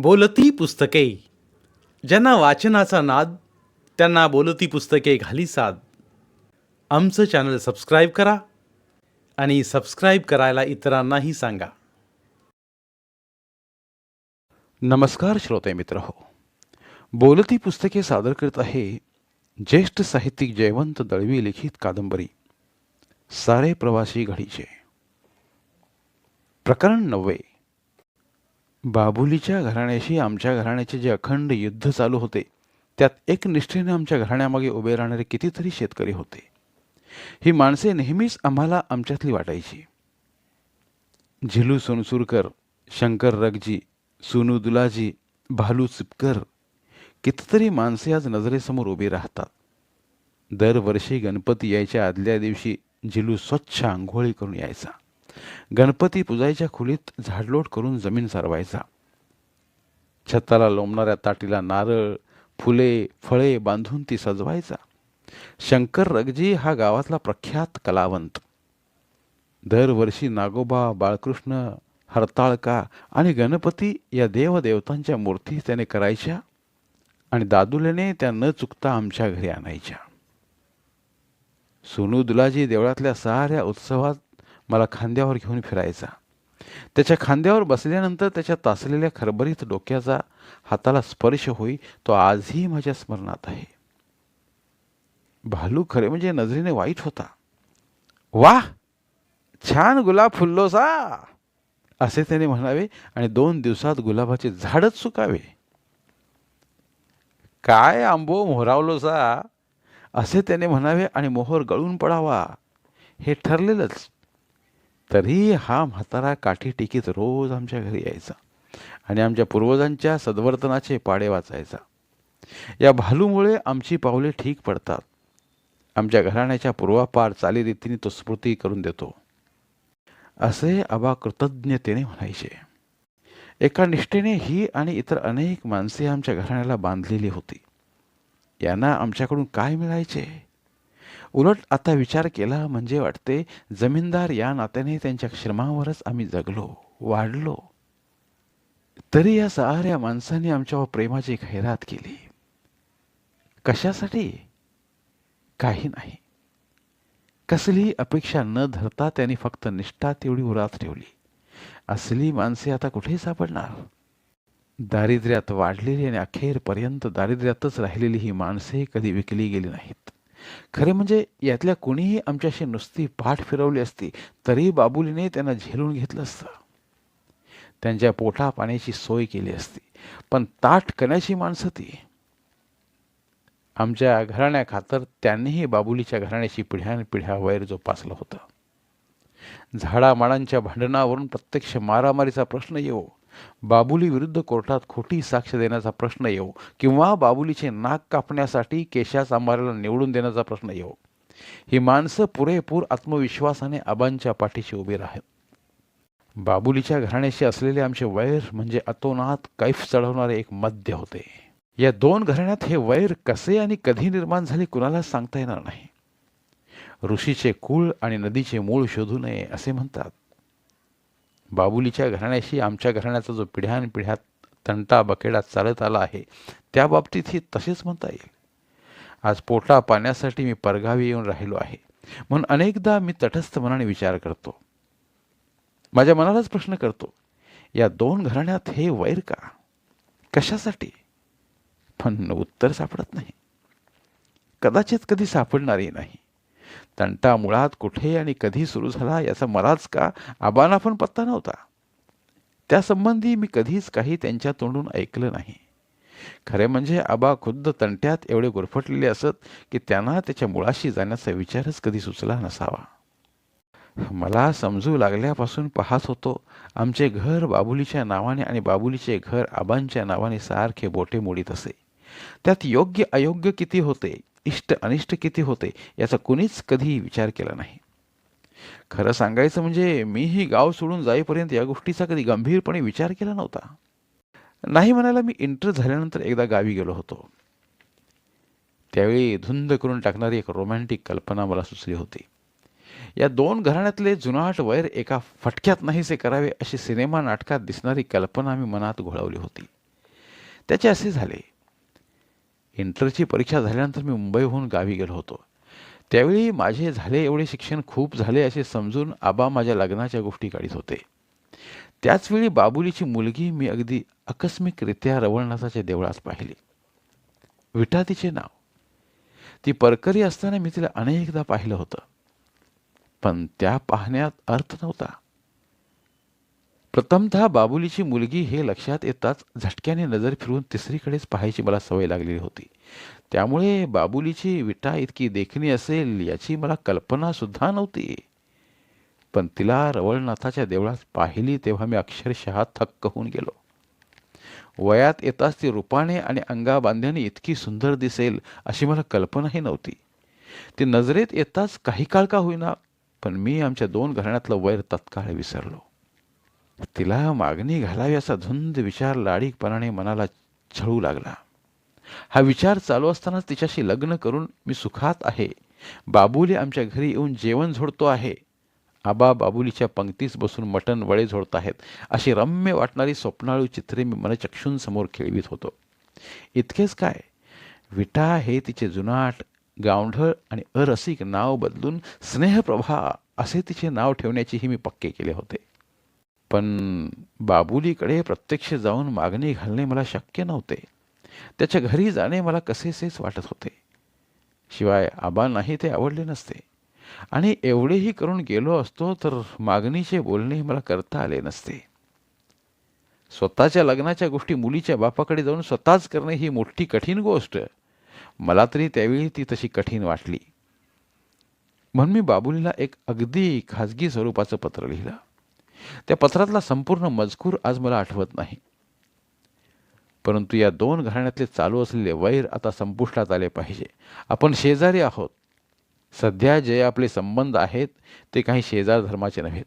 बोलती पुस्तके. ज्यांना वाचनाचा नाद, त्यांना बोलती पुस्तके घाली साद. आमचं चॅनल सबस्क्राईब करा आणि सबस्क्राईब करायला इतरांनाही सांगा. नमस्कार श्रोते मित्र हो. बोलती पुस्तके सादर करत आहे ज्येष्ठ साहित्यिक जयवंत दळवी लिखित कादंबरी सारे प्रवासी घडीचे. प्रकरण 9. बाबुलीच्या घराण्याशी आमच्या घराण्याचे जे अखंड युद्ध चालू होते, त्यात एक निष्ठेने आमच्या घराण्यामागे उभे राहणारे कितीतरी शेतकरी होते. ही माणसे नेहमीच आम्हाला आमच्यातली वाटायची. झिलू सोनसुरकर, शंकर रगजी, सोनू दुलाजी, भालू चिपकर, कितीतरी माणसे आज नजरेसमोर उभी राहतात. दरवर्षी गणपती यायच्या आदल्या दिवशी झिलू स्वच्छ आंघोळी करून यायचा. गणपती पूजायच्या खोलीत झाडलोट करून जमीन सारवायचा. छताला लोंबणाऱ्या ताटीला नारळ, फुले, फळे बांधून ती सजवायचा. शंकर रगजी हा गावातला प्रख्यात कलावंत. दरवर्षी नागोबा, बाळकृष्ण, हरताळका आणि गणपती या देवदेवतांच्या मूर्ती त्याने करायच्या आणि दादुलेने त्या न चुकता आमच्या घरी आणायच्या. सोनू दुलाजी देवळातल्या साऱ्या उत्सवात मला खांद्यावर घेऊन फिरायचा. त्याच्या खांद्यावर बसल्यानंतर त्याच्या तासलेल्या खरबरीत डोक्याचा हाताला स्पर्श होई तो आजही माझ्या स्मरणात आहे. भालू खरे म्हणजे नजरेने वाईट होता. वाह, छान गुलाब फुललोसा असे त्याने म्हणावे आणि 2 दिवसात गुलाबाचे झाडच सुकावे. काय आंबो मोहरावलोसा असे त्याने म्हणावे आणि मोहर गळून पडावा हे ठरलेलंच. तरी हा म्हातारा काठी टिकीत रोज आमच्या घरी यायचा आणि आमच्या पूर्वजांच्या सद्वर्तनाचे पाडे वाचायचा. या भालूमुळे आमची पावले ठीक पडतात. आमच्या घराण्याच्या पूर्वापार चालीरीतीने तो स्मृती करून देतो असे आबा कृतज्ञतेने म्हणायचे. एका निष्ठेने ही आणि इतर अनेक माणसे आमच्या घराण्याला बांधलेली होती. यांना आमच्याकडून काय मिळायचे? उलट आता विचार केला म्हणजे वाटते जमीनदार या नात्याने त्यांच्या श्रमावरच आम्ही जगलो, वाढलो. तरी या साऱ्या माणसांनी आमच्यावर प्रेमाची खैरात केली. कशासाठी? काही नाही. कसलीही अपेक्षा न धरता त्यांनी फक्त निष्ठा तेवढी उरात ठेवली. असली माणसे आता कुठे सापडणार? दारिद्र्यात वाढलेली आणि अखेरपर्यंत दारिद्र्यातच राहिलेली ही माणसे कधी विकली गेली नाहीत. खरे म्हणजे यातल्या कुणीही आमच्याशी नुसती पाठ फिरवली असती तरी बाबुलीने त्यांना झेलून घेतलं असतं. त्यांच्या पोटा पाण्याची सोय केली असती. पण ताठ करण्याची माणसं ती. आमच्या घराण्याखातर त्यांनीही बाबुलीच्या घराण्याची पिढ्यानपिढ्या वैर जोपासलं होतं. झाडामाडांच्या भांडणावरून प्रत्यक्ष मारामारीचा प्रश्न येवो, बाबुली विरुद्ध कोर्टात खोटी साक्ष देण्याचा प्रश्न येवो किंवा बाबुलीचे नाक कापण्यासाठी केशाचा माराला निवडून देण्याचा प्रश्न येवो, ही माणसं पुरेपूर आत्मविश्वासाने आबांच्या पाठीशी उभी राहत. बाबुलीच्या घराण्याशी असलेले आमचे वैर म्हणजे अतोनात कैफ चढवणारे एक मद्य होते. या 2 घराण्यात हे वैर कसे आणि कधी निर्माण झाले कुणाला सांगता येणार नाही. ऋषीचे कुळ आणि नदीचे मूळ शोधू नये असे म्हणतात. बाबुलीच्या घराण्याशी आमच्या घराण्याचा जो पिढ्यानपिढ्यात तंटा बकेडात चालत आला आहे त्या बाबतीतही तसेच म्हणता येईल. आज पोटा पाण्यासाठी मी परगावी येऊन राहिलो आहे म्हणून अनेकदा मी तटस्थ मनाने विचार करतो. माझ्या मनालाच प्रश्न करतो, या 2 घराण्यात हे वैर का? कशासाठी? पण उत्तर सापडत नाही. कदाचित कधी सापडणारही नाही. तंटा मुळात कुठे आणि कधी सुरू झाला याचा मलाच का आबांना पण पत्ता नव्हता. त्यासंबंधी मी कधीच काही त्यांच्या तोंडून ऐकलं नाही. खरे म्हणजे आबा खुद्द तंट्यात एवढे गुरफटलेले असत की त्यांना त्याच्या मुळाशी जाण्याचा विचारच कधी सुचला नसावा. मला समजू लागल्यापासून पाहत होतो आमचे घर बाबुलीच्या नावाने आणि बाबुलीचे घर आबांच्या नावाने सारखे बोटे मोडीत असे. त्यात योग्य अयोग्य किती होते, इष्ट अनिष्ट किती होते याचा कुणीच कधी विचार केला नाही. खरं सांगायचं म्हणजे मीही गाव सोडून जाईपर्यंत या गोष्टीचा कधी गंभीरपणे विचार केला नव्हता. नाही म्हणायला मी इंटर झाल्यानंतर एकदा गावी गेलो होतो. त्यावेळी धुंद करून टाकणारी एक रोमॅन्टिक कल्पना मला सुचली होती. या 2 घराण्यातले जुनाट वैर एका फटक्यात नाहीसे करावे अशी सिनेमा नाटकात दिसणारी कल्पना मी मनात घोळवली होती. त्याचे असे झाले. इंटरची परीक्षा झाल्यानंतर मी मुंबईहून गावी गेलो होतो. त्यावेळी माझे झाले एवढे शिक्षण खूप झाले असे समजून आबा माझ्या लग्नाच्या गोष्टी काढीत होते. त्याचवेळी बाबुलीची मुलगी मी अगदी आकस्मिकरित्या रवळनाथाच्या देवळात पाहिली. विठा तिचे नाव. ती परकरी असताना मी तिला अनेकदा पाहिलं होतं, पण त्या पाहण्यात अर्थ नव्हता. प्रथमतः बाबुलीची मुलगी हे लक्षात येताच झटक्याने नजर फिरवून तिसरीकडेच पाहायची मला सवय लागलेली होती. त्यामुळे बाबुलीची विटा इतकी देखणी असेल याची मला कल्पना सुद्धा नव्हती. पण तिला रवळनाथाच्या देवळात पाहिली तेव्हा मी अक्षरशः थक्क होऊन गेलो. वयात येताच ती रूपाने आणि अंगाबांध्याने इतकी सुंदर दिसेल अशी मला कल्पनाही नव्हती. ती नजरेत येताच काही काळ का होईना, पण मी आमच्या 2 घराण्यातलं वैर तत्काळ विसरलो. तिला मागणी घालावी असा धुंद विचार लाडीकपणाने मनाला छळू लागला. हा विचार चालू असतानाच तिच्याशी लग्न करून मी सुखात आहे, बाबुली आमच्या घरी येऊन जेवण झोडतो आहे, आबा बाबुलीच्या पंक्तीस बसून मटण वडे झोडत आहेत, अशी रम्य वाटणारी स्वप्नाळू चित्रे मी मनचक्षूंसमोर खेळवीत होतो. इतकेच काय, विटा हे तिचे जुनाट, गावढळ आणि अरसिक नाव बदलून स्नेहप्रभा असे तिचे नाव ठेवण्याचेही मी पक्के केले होते. पण बाबुलीकडे प्रत्यक्ष जाऊन मागणी घालणे मला शक्य नव्हते. त्याच्या घरी जाणे मला कसेसेच वाटत होते. शिवाय आबांनाही ते आवडले नसते आणि एवढेही करून गेलो असतो तर मागणीचे बोलणे मला करता आले नसते. स्वतःच्या लग्नाच्या गोष्टी मुलीच्या बापाकडे जाऊन स्वतःच करणे ही मोठी कठीण गोष्ट. मला तरी त्यावेळी ती तशी कठीण वाटली. म्हणून मी बाबुलीला एक अगदी खाजगी स्वरूपाचं पत्र लिहिलं. त्या पत्रातला संपूर्ण मजकूर आज मला आठवत नाही, परंतु या 2 घराण्यातले चालू असलेले वैर आता संपुष्टात आले पाहिजे. आपण शेजारी आहोत. सध्या जे आपले संबंध आहेत ते काही शेजार धर्माचे नव्हेत.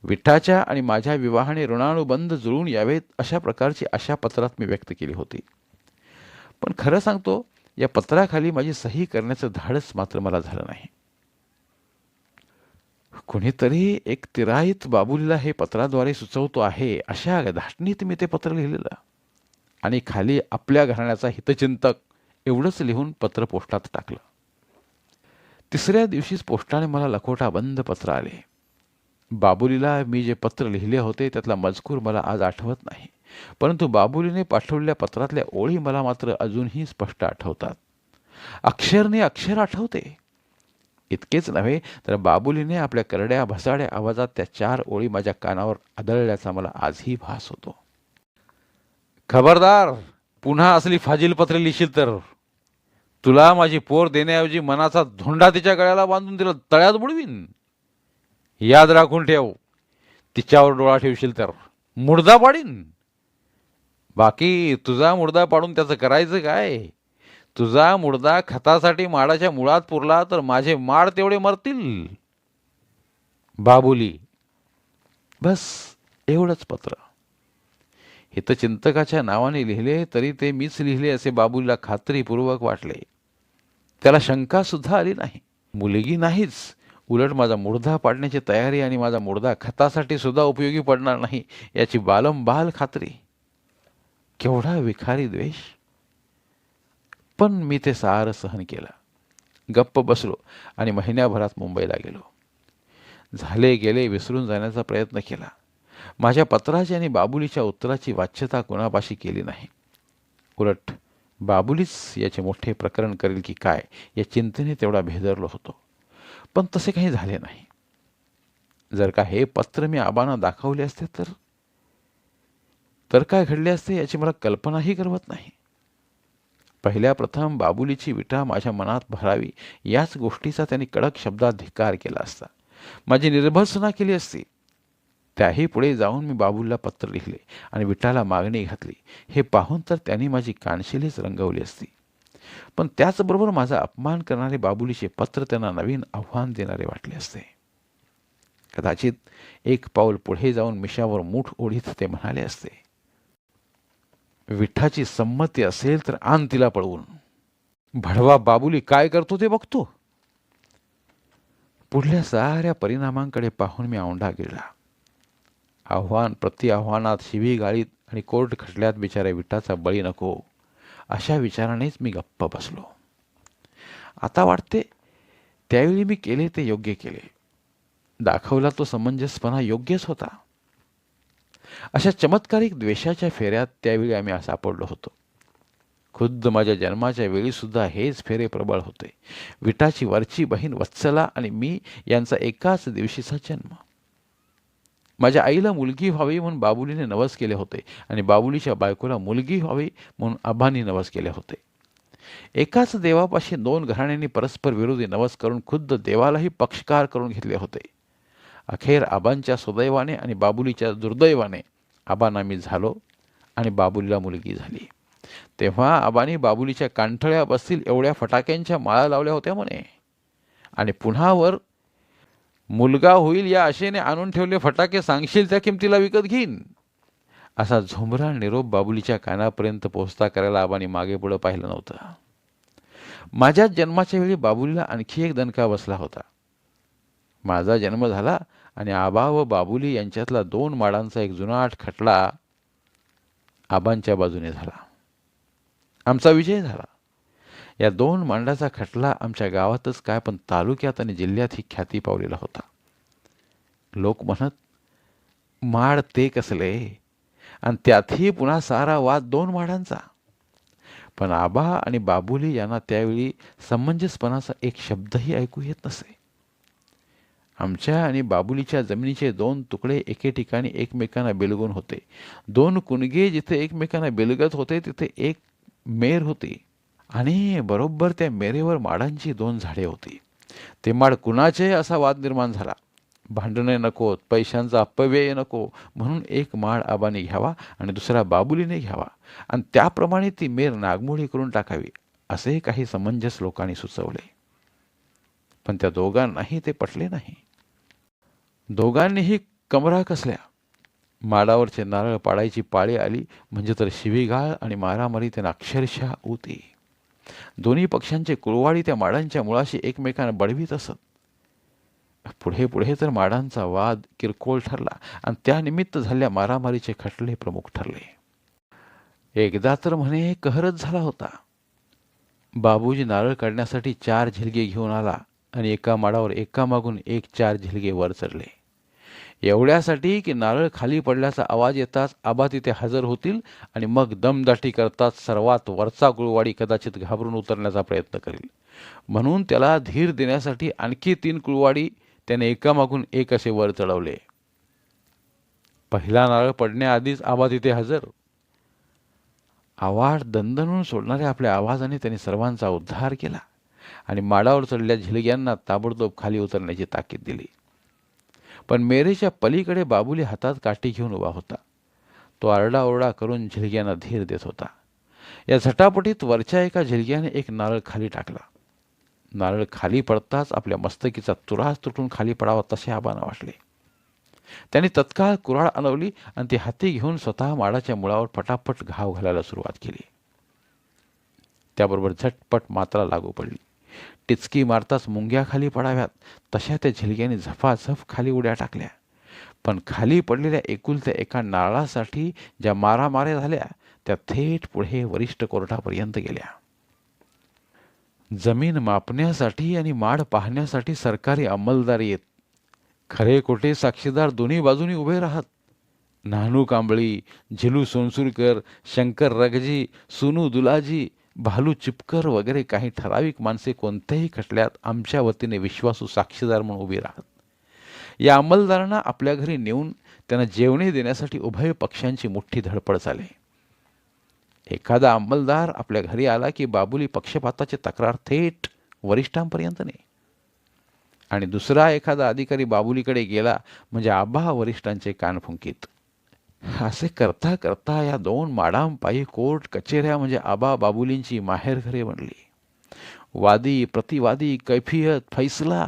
विठ्ठाच्या आणि माझ्या विवाहाने ऋणानुबंध जुळून यावेत अशा प्रकारची आशा पत्रात मी व्यक्त केली होती. पण खरं सांगतो, या पत्राखाली माझी सही करण्याचं धाडस मात्र मला झालं नाही. कुणीतरी एक तिराईत बाबुलीला हे पत्राद्वारे सुचवतो आहे अशा धाटणीत मी ते पत्र लिहिलेलं आणि खाली आपल्या घराण्याचा हितचिंतक एवढंच लिहून पत्र पोस्टात टाकलं. 3ऱ्या दिवशीच पोस्टाने मला लखोटाबंद पत्र आले. बाबुलीला मी जे पत्र लिहिले होते त्यातला मजकूर मला आज आठवत नाही, परंतु बाबुलीने पाठवलेल्या पत्रातल्या ओळी मला मात्र अजूनही स्पष्ट आठवतात. अक्षरने अक्षर आठवते. इतकेच नव्हे तर बाबुलीने आपल्या करड्या भसाड्या आवाजात त्या 4 ओळी माझ्या कानावर आदळल्याचा मला आजही भास होतो. खबरदार, पुन्हा असली फाजील पत्रे लिहिशील तर तुला माझी पोर देण्याऐवजी मनाचा धोंडा तिच्या गळ्याला बांधून तिला तळ्यात बुडवीन. याद राखून ठेव, तिच्यावर डोळा ठेवशील तर मुर्दा पाडीन. बाकी तुझा मुर्दा पाडून त्याचं करायचं काय? तुझा मुर्दा खतासाठी माडाच्या मुळात पुरला तर माझे माड तेवढे मरतील. बाबुली. बस एवढंच पत्र. हितचिंतकाच्या नावाने लिहिले तरी ते मीच लिहिले असे बाबुलीला खात्रीपूर्वक वाटले. त्याला शंका सुद्धा आली नाही. मुलगी नाहीच, उलट माझा मुर्दा पाडण्याची तयारी आणि माझा मुर्दा खतासाठी सुद्धा उपयोगी पडणार नाही याची बालंबाल खात्री. केवढा विखारी द्वेष. पण मी ते सारं सहन केलं. गप्प बसलो आणि महिन्याभरात मुंबईला गेलो. झाले गेले विसरून जाण्याचा प्रयत्न केला. माझ्या पत्राची आणि बाबुलीच्या उत्तराची वाच्यता कोणापाशी केली नाही. उलट बाबुलीच याचे मोठे प्रकरण करेल की काय या चिंतेने तेवढा भेदरलो होतो. पण तसे काही झाले नाही. जर का हे पत्र मी आबांना दाखवले असते तर काय घडले असते याची मला कल्पनाही करवत नाही. पहिल्या प्रथम बाबुलीची विटा माझ्या मनात भरावी याच गोष्टीचा त्यांनी कडक शब्दात धिक्कार केला असता. माझी निर्भत्सना केली असती. त्याही पुढे जाऊन मी बाबुलीला पत्र लिहिले आणि विटाला मागणी घातली. हे पाहून तर त्यांनी माझी कानशिलेच रंगवली असती. पण त्याचबरोबर माझा अपमान करणारे बाबुलीचे पत्र त्यांना नवीन आव्हान देणारे वाटले असते. कदाचित एक पाऊल पुढे जाऊन मिशावर मूठ ओढीत ते म्हणाले असते, विठ्ठाची संमती असेल तर आण तिला पळवून. भडवा बाबुली काय करतो ते बघतो. पुढल्या साऱ्या परिणामांकडे पाहून मी औंढा गिळला. आव्हान प्रति आव्हानात शिवी गाळीत आणि कोर्ट खटल्यात बिचाऱ्या विटाचा बळी नको, अशा विचारानेच मी गप्प बसलो. आता वाटते त्यावेळी मी केले ते योग्य केले. दाखवला तो समंजसपणा योग्यच होता. अशा चमत्कारिक द्वेषाच्या फेऱ्यात त्यावेळी आम्ही सापडलो होतो. खुद्द माझ्या जन्माच्या वेळी सुद्धा हेच फेरे प्रबळ होते. विटाची वरची बहीण वत्सला आणि मी यांचा एकाच दिवशीचा जन्म. माझ्या आईला मुलगी व्हावी म्हणून बाबुलीने नवस केले होते आणि बाबुलीच्या बायकोला मुलगी व्हावी म्हणून आबांनी नवस केले होते. एकाच देवापाशी दोन घराण्यांनी परस्पर विरोधी नवस करून खुद्द देवालाही पक्षकार करून घेतले होते. अखेर आबांच्या सुदैवाने आणि बाबुलीच्या दुर्दैवाने आबांना मी झालो आणि बाबुलीला मुलगी झाली. तेव्हा आबांनी बाबुलीच्या कांठळ्या बसतील एवढ्या फटाक्यांच्या माळा लावल्या होत्या म्हणे, आणि पुन्हा वर मुलगा होईल या आशेने आणून ठेवले फटाके सांगशील त्या किमतीला विकत घेईन, असा झुमरा निरोप बाबुलीच्या कानापर्यंत पोहोचता करायला आबांनी मागे पुढं पाहिलं नव्हतं. माझ्याच जन्माच्या वेळी बाबुलीला आणखी एक दणका बसला होता. माझा जन्म झाला आणि आबा व बाबुली यांच्यातला 2 माडांचा एक जुनाट खटला आबांच्या बाजूने झाला. आमचा विजय झाला. या 2 मांडाचा खटला आमच्या गावातच काय पण तालुक्यात आणि जिल्ह्यात ही ख्याती पावलेला होता. लोक म्हणत, माड ते कसले, आणि त्यातही पुन्हा सारा वाद 2 माडांचा. पण आबा आणि बाबुली यांना त्यावेळी समंजसपणाचा एक शब्दही ऐकू येत नसे. आमच्या आणि बाबुलीच्या जमिनीचे 2 तुकडे एके ठिकाणी एकमेकांना बिलगून होते. 2 कुणगे जिथे एकमेकांना बिलगत होते तिथे एक मेर होती आणि बरोबर त्या मेरेवर माडांची 2 झाडे होती. ते माड कुणाचे असा वाद निर्माण झाला. भांडणे नकोत, पैशांचा अपव्यय नको म्हणून एक माड आबाने घ्यावा आणि दुसरा बाबुलीने घ्यावा आणि त्याप्रमाणे ती मेर नागमोडी करून टाकावी, असे काही समंजस लोकांनी सुचवले. पण त्या दोघांनाही ते पटले नाही. दोघांनीही कमरा कसल्या. माडावरचे नारळ पाडायची पाळी आली म्हणजे तर शिवीगाळ आणि मारामारी त्यांना अक्षरशः होती. दोन्ही पक्षांचे कुळवाडी त्या माडांच्या मुळाशी एकमेकांना बडवीत असत. पुढे पुढे तर माडांचा वाद किरकोळ ठरला आणि त्यानिमित्त झालेल्या मारामारीचे खटले प्रमुख ठरले. एकदा तर म्हणे कहरच झाला होता. बाबूजी नारळ काढण्यासाठी 4 झिलगे घेऊन आला आणि एका माडावर एकामागून एक 4 झिलगे वर चढले. एवढ्यासाठी की नारळ खाली पडल्याचा आवाज येताच आबा तिथे हजर होतील आणि मग दमदाटी करताच सर्वात वरचा कुळवाडी कदाचित घाबरून उतरण्याचा प्रयत्न करेल. म्हणून त्याला धीर देण्यासाठी आणखी 3 कुळवाडी त्याने एकामागून एक असे वर चढवले. पहिला नारळ पडण्याआधीच आबा तिथे हजर. आवाज दणदणून सोडणाऱ्या आपल्या आवाजाने त्यांनी सर्वांचा उद्धार केला आणि माडावर चढलेल्या झिलग्यांना ताबडतोब खाली उतरण्याची ताकीद दिली. पण मेरेच्या पलीकडे बाबुली हातात काठी घेऊन उभा होता. तो आरडाओरडा करून झिलग्यांना धीर देत होता. या झटापटीत वरच्या एका झिलग्याने एक नारळ खाली टाकला. नारळ खाली पडताच आपल्या मस्तकीचा तुरास तुटून खाली पडावा तसे आबांना वाटले. त्यांनी तत्काळ कुऱ्हाड आणवली आणि ती हाती घेऊन स्वतः माडाच्या मुळावर पटापट घाव घालायला सुरुवात केली. त्याबरोबर झटपट मात्रा लागू पडली. टिचकी मारताच मुंग्या खाली पडाव्यात तशा त्या झिलग्याने झफाझफ खाली उड्या टाकल्या. पण खाली पडलेल्या एकुलत्या एका नारळासाठी ज्या मारामाऱ्या झाल्या त्या थेट पुढे वरिष्ठ कोर्टापर्यंत गेल्या. जमीन मापण्यासाठी आणि माड पाहण्यासाठी सरकारी अंमलदार येत. खरे खोटे साक्षीदार दोन्ही बाजूनी उभे राहत. नानू कांबळी, झिलू सोनसुरकर, शंकर रगजी, सुनू दुलाजी, भालू चिपकर वगैरे काही ठराविक माणसे कोणत्याही खटल्यात आमच्या वतीने विश्वासू साक्षीदार म्हणून उभी राहत. या अंमलदारांना आपल्या घरी नेऊन त्यांना जेवणे देण्यासाठी उभय पक्षांची मोठी धडपड चाले. एखादा अंमलदार आपल्या घरी आला की बाबुली पक्षपाताची तक्रार थेट वरिष्ठांपर्यंत ने आणि दुसरा एखादा अधिकारी बाबुलीकडे गेला म्हणजे आबा वरिष्ठांचे कान फुंकीत. असे करता करता या 2 माडांपायी कोर्ट कचेऱ्या म्हणजे आबा बाबुलींची माहेरघरे बनली. वादी प्रतिवादी कैफियत फैसला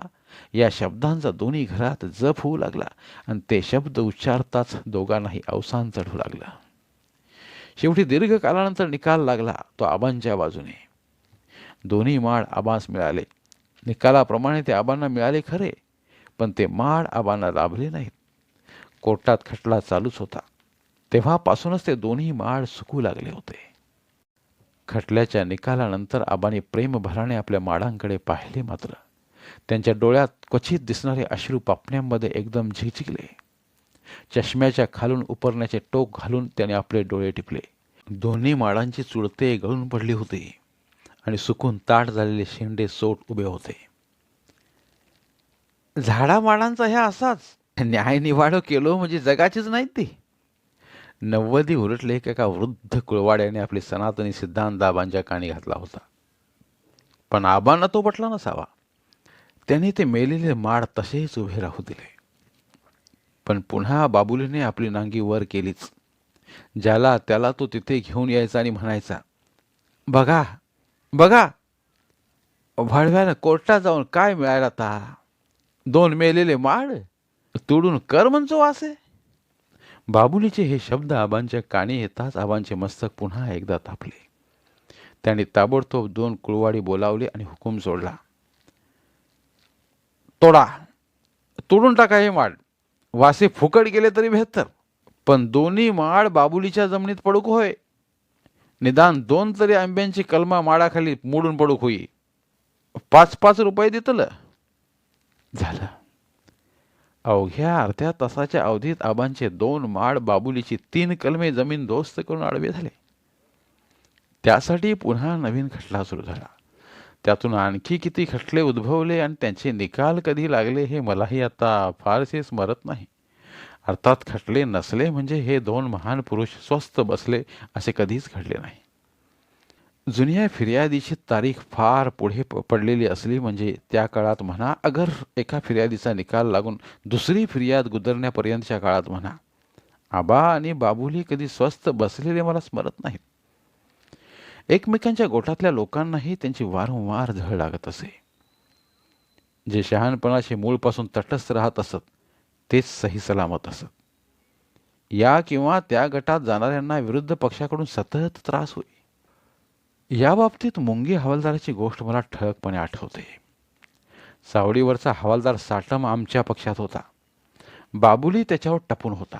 या शब्दांचा दोन्ही घरात जप होऊ लागला आणि ते शब्द उच्चारताच दोघांनाही अवसान चढू लागला. शेवटी दीर्घ कालानंतर निकाल लागला तो आबांच्या बाजूने. दोन्ही माड आबांस मिळाले. निकालाप्रमाणे ते आबांना मिळाले खरे, पण ते माड आबांना लाभले नाहीत. कोर्टात खटला चालूच होता. तेव्हापासूनच ते दोन्ही माड सुकू लागले होते. खटल्याच्या निकालानंतर आबाने प्रेमभराने आपल्या माडांकडे पाहिले, मात्र त्यांच्या डोळ्यात क्वचित दिसणारे अश्रू पापण्यांमध्ये एकदम झिकझिकले. चष्म्याच्या खालून उपरण्याचे टोक घालून त्याने आपले डोळे टिपले. दोन्ही माडांची चुडते गळून पडली होती आणि सुकून ताट झालेले शेंडे सोट उभे होते. झाडा माडांचा ह्या असाच न्याय निवाडो केलो म्हणजे जगाचीच नाही ती. 90 उलटले की एका वृद्ध कुळवाड्याने आपले सनातनी सिद्धांत आबांच्या कानी घातला होता. पण आबांना तो पटला नसावा. त्याने ते मेलेले माड तसेच उभे राहू दिले. पण पुन्हा बाबुलीने आपली नांगी वर केलीच. ज्याला त्याला तो तिथे घेऊन यायचा आणि म्हणायचा, बघा बघा, वाळव्यानं कोर्टात जाऊन काय मिळालं आता? 2 मेलेले माड तोडून कर म्हणतो वासे. बाबुलीचे हे शब्द आबांच्या कानी येताच आबांचे मस्तक पुन्हा एकदा तापले. त्यांनी ताबडतोब 2 कुळवाडी बोलावले आणि हुकूम सोडला, तोडा, तोडून टाका हे माड. वासे फुकट गेले तरी बेहतर, पण दोन्ही माड बाबुलीच्या जमिनीत पडूक होय. निदान 2 तरी आंब्यांची कलमा माडाखाली मोडून पडूक होई. 5-5 रुपये देतलं. झालं. अवघ्या अर्ध्या तासाच्या अवधीत आबांचे 2 माड बाबुलीची 3 कलमे जमीन दोस्त करून आडवे झाले. त्यासाठी पुन्हा नवीन खटला सुरू झाला. त्यातून आणखी किती खटले उद्भवले आणि त्यांचे निकाल कधी लागले हे मलाही आता फारसे स्मरत नाही. अर्थात खटले नसले म्हणजे हे 2 महान पुरुष स्वस्थ बसले असे कधीच घडले नाही. जुन्या फिर्यादीची तारीख फार पुढे पडलेली असली म्हणजे त्या काळात म्हणा, अगर एका फिर्यादीचा निकाल लागून दुसरी फिर्याद गुदरण्यापर्यंतच्या काळात म्हणा, आबा आणि बाबुली कधी स्वस्थ बसलेले मला स्मरत नाहीत. एकमेकांच्या गोठातल्या लोकांनाही त्यांची वारंवार झळ लागत असे. जे शहाणपणाचे मूळपासून तटस्थ राहत असत तेच सही सलामत असत. या किंवा त्या गटात जाणाऱ्यांना विरुद्ध पक्षाकडून सतत त्रास होई. या बाबतीत मुंगी हवालदाराची गोष्ट मला ठळकपणे आठवते. सावडीवरचा हवालदार साटम आमच्या पक्षात होता. बाबुली त्याच्यावर टपून होता.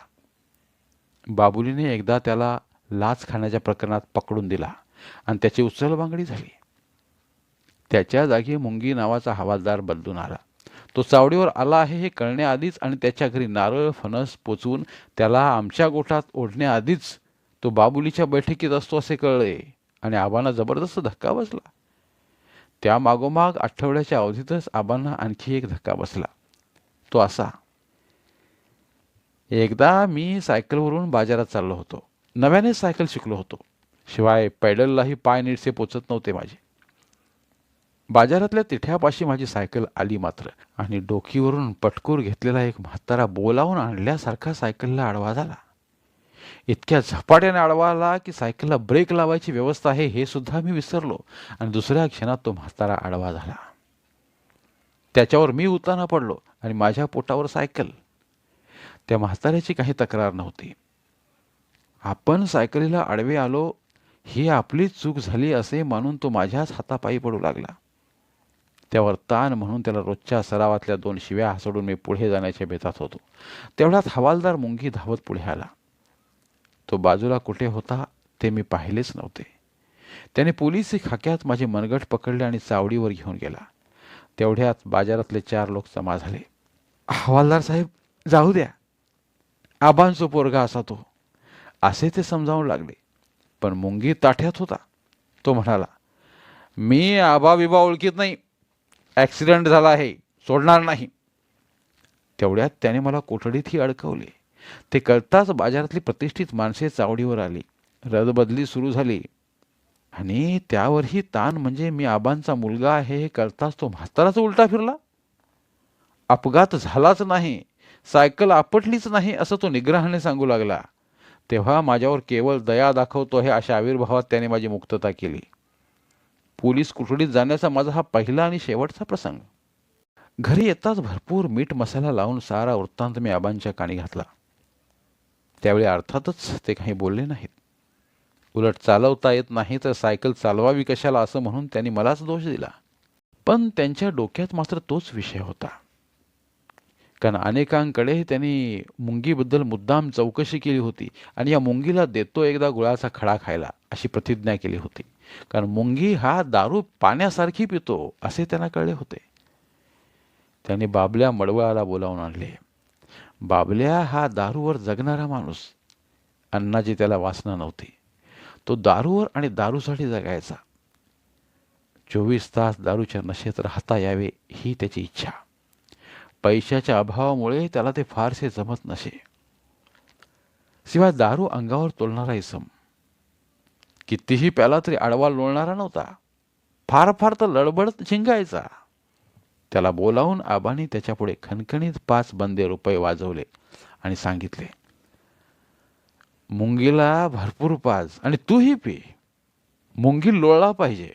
बाबुलीने एकदा त्याला लाच खाण्याच्या प्रकरणात पकडून दिला आणि त्याची उचलबांगडी झाली. त्याच्या जागी मुंगी नावाचा हवालदार बदलून आला. तो चावडीवर आला आहे हे कळण्याआधीच आणि त्याच्या घरी नारळ फणस पोचवून त्याला आमच्या गोठात ओढण्याआधीच तो बाबुलीच्या बैठकीत असतो असे कळले आणि आबांना जबरदस्त धक्का बसला. त्या मागोमाग आठवड्याच्या अवधीतच आबांना आणखी एक धक्का बसला. तो असा, एकदा मी सायकलवरून बाजारात चाललो होतो. नव्याने सायकल शिकलो होतो. शिवाय पैडललाही पाय नीटसे पोचत नव्हते माझे. बाजारातल्या तिठ्यापाशी माझी सायकल आली मात्र, आणि डोकीवरून पटकूर घेतलेला एक म्हातारा बोलावून आणल्यासारखा सायकलला आडवा झाला. इतक्या झपाट्याने आडवा आला की सायकलला ब्रेक लावायची व्यवस्था आहे हे सुद्धा मी विसरलो आणि दुसऱ्या क्षणात तो म्हातारा आडवा झाला. त्याच्यावर मी उताना पडलो आणि माझ्या पोटावर सायकल. त्या म्हाताऱ्याची काही तक्रार नव्हती. आपण सायकलीला आडवे आलो ही आपलीच चूक झाली असे मानून तो माझ्याच हातापायी पडू लागला. त्यावर ताण म्हणून त्याला रोजच्या सरावातल्या 2 शिव्या सोडून मी पुढे जाण्याच्या बेतात होतो. तेवढ्यात हवालदार मुंगी धावत पुढे आला. तो बाजूला कुठे होता ते मी पाहिलेच नव्हते. त्याने पोलिसी खाक्यात माझे मनगट पकडले आणि चावडीवर घेऊन गेला. तेवढ्यात बाजारातले 4 लोक जमा झाले. हवालदार साहेब, जाऊ द्या, आबांचो पोरगा असा तो, असे ते समजावून लागले. पण मुंगी ताठ्यात होता. तो म्हणाला, मी आबा बिबा ओळखीत नाही, ॲक्सिडेंट झाला आहे, सोडणार नाही. तेवढ्यात त्याने मला कोठडीतही अडकवले. ते कळताच बाजारातली प्रतिष्ठित माणसे चावडीवर आली. रदबदली सुरू झाली आणि त्यावरही ताण म्हणजे मी आबांचा मुलगा आहे हे कळताच तो म्हाताराच उलटा फिरला. अपघात झालाच नाही, सायकल आपटलीच नाही असं तो निग्रहाने सांगू लागला. तेव्हा माझ्यावर केवळ दया दाखवतो आहे अशा आविर्भावात त्याने माझी मुक्तता केली. पोलीस कोठडीत जाण्याचा माझा हा पहिला आणि शेवटचा प्रसंग. घरी येताच भरपूर मीठ मसाला लावून सारा वृत्तांत मी आबांच्या कानी घातला. त्यावेळी अर्थातच ते काही बोलले नाहीत. उलट चालवता येत नाही तर सायकल चालवावी कशाला असं म्हणून त्यांनी मलाच दोष दिला. पण त्यांच्या डोक्यात मात्र तोच विषय होता. कारण अनेकांकडे त्यांनी मुंगीबद्दल मुद्दाम चौकशी केली होती आणि या मुंगीला देतो एकदा गुळाचा खडा खायला अशी प्रतिज्ञा केली होती. कारण मुंगी हा दारू पाण्यासारखी पितो असे त्यांना कळले होते. त्यांनी बाबल्या मडवळाला बोलावून आणले. बाबल्या हा दारूवर जगणारा माणूस. अन्नाची त्याला वासना नव्हती. तो दारूवर आणि दारूसाठी जगायचा. 24 तास दारूच्या नशेत राहता यावे ही त्याची इच्छा. पैशाच्या अभावामुळे त्याला ते फारसे जमत नसे. शिवाय दारू अंगावर तोलणारा इसम. कितीही प्याला तरी आडवा लोळणारा नव्हता. फार फार तर लडबडत झिंगायचा. त्याला बोलावून आबांनी त्याच्यापुढे खणखणीत 5 बंदे रुपये वाजवले आणि सांगितले, मुंगीला भरपूर पाज आणि तूही पी. मुंगी लोळला पाहिजे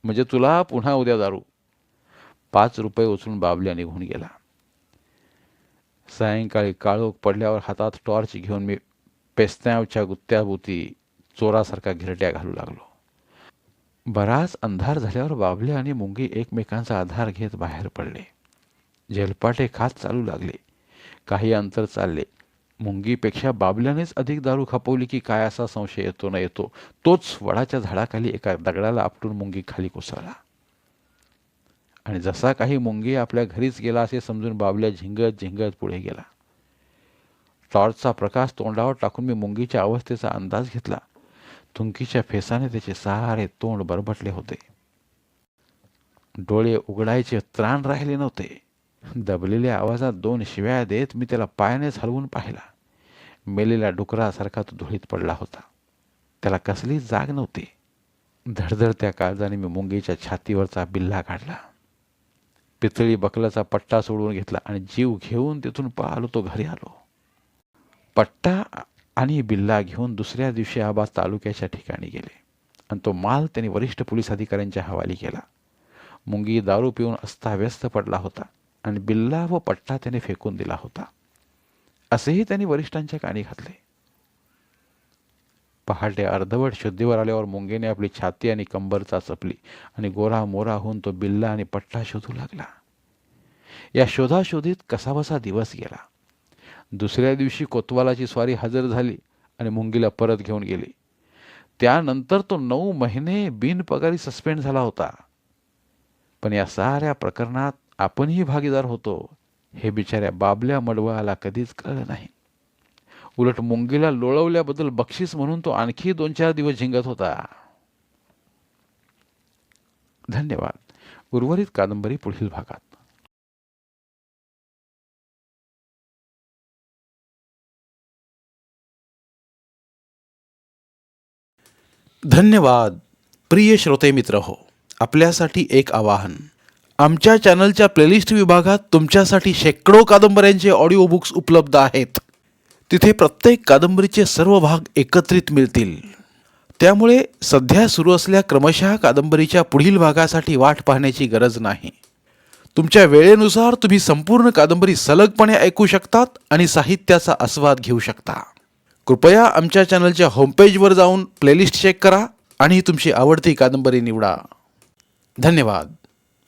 म्हणजे तुला पुन्हा उद्या दारू. 5 रुपये उचलून बाबल्या निघून गेला. सायंकाळी काळोख पडल्यावर हातात टॉर्च घेऊन मी पेस्त्यावच्या गुत्त्याभोवती चोरासारखा घिरट्या घालू लागलो. बराच अंधार झाल्यावर बाबल्या आणि मुंगी एकमेकांचा आधार घेत बाहेर पडले. झेलपाटे खात चालू लागले. काही अंतर चालले. मुंगीपेक्षा बाबल्यानेच अधिक दारू खपवली की काय असा संशय येतो न येतो. तोच वडाच्या झाडाखाली एका दगडाला आपटून मुंगी खाली कोसळला आणि जसा काही मुंगी आपल्या घरीच गेला असे समजून बाबल्या झिंगत झिंगत पुढे गेला. टॉर्चचा प्रकाश तोंडावर टाकून मी मुंगीच्या अवस्थेचा अंदाज घेतला. थुंकीच्या फेसाने त्याचे सारे तोंड बरबटले होते. डोळे उघडायचे त्राण राहिले नव्हते. दबलेल्या आवाजात 2 शिव्या देत मी त्याला पायानेच हलवून पाहिला. मेलेल्या डुकरासारखा तो धुळीत पडला होता. त्याला कसली जाग नव्हती. धडधडत्या काळजाने मी मुंगीच्या छातीवरचा बिल्ला काढला. पितळी बकलाचा पट्टा सोडवून घेतला आणि जीव घेऊन तिथून पाहलो तो घरी आलो. पट्टा आणि बिल्ला घेऊन दुसऱ्या दिवशी आबा तालुक्याच्या ठिकाणी गेले आणि तो माल त्यांनी वरिष्ठ पोलीस अधिकाऱ्यांच्या हवाली केला. मुंगी दारू पिऊन अस्ताव्यस्त पडला होता आणि बिल्ला व पट्टा त्याने फेकून दिला होता असेही त्यांनी वरिष्ठांच्या कानी घातले. पहाटे अर्धवट शुद्धीवर आल्यावर मुंगीने आपली छाती आणि कंबर चाचपली आणि गोरा मोरा होऊन तो बिल्ला आणि पट्टा शोधू लागला. या शोधाशोधीत कसाबसा दिवस गेला. दुसऱ्या दिवशी कोतवालाची स्वारी हजर झाली आणि मुंगीला परत घेऊन गेली. त्यानंतर तो 9 महिने बिनपगारी सस्पेंड झाला होता. पण या साऱ्या प्रकरणात आपणही भागीदार होतो हे बिचाऱ्या बाबल्या मडवळाला कधीच कळलं नाही. उलट मुंगीला लोळवल्याबद्दल बक्षीस म्हणून तो आणखी 2-4 दिवस झिंगत होता. धन्यवाद. उर्वरित कादंबरी पुढील भागात. धन्यवाद. प्रिय श्रोते मित्र हो, आपल्यासाठी एक आवाहन. आमच्या चॅनलच्या प्लेलिस्ट विभागात तुमच्यासाठी शेकडो कादंबऱ्यांचे ऑडिओ बुक्स उपलब्ध आहेत. तिथे प्रत्येक कादंबरीचे सर्व भाग एकत्रित मिळतील. त्यामुळे सध्या सुरू असलेल्या क्रमशः कादंबरीच्या पुढील भागासाठी वाट पाहण्याची गरज नाही. तुमच्या वेळेनुसार तुम्ही संपूर्ण कादंबरी सलगपणे ऐकू शकतात आणि साहित्याचा आस्वाद घेऊ शकता. कृपया आमच्या चॅनलच्या होमपेजवर जाऊन प्लेलिस्ट चेक करा आणि तुमची आवडती कादंबरी निवडा. धन्यवाद.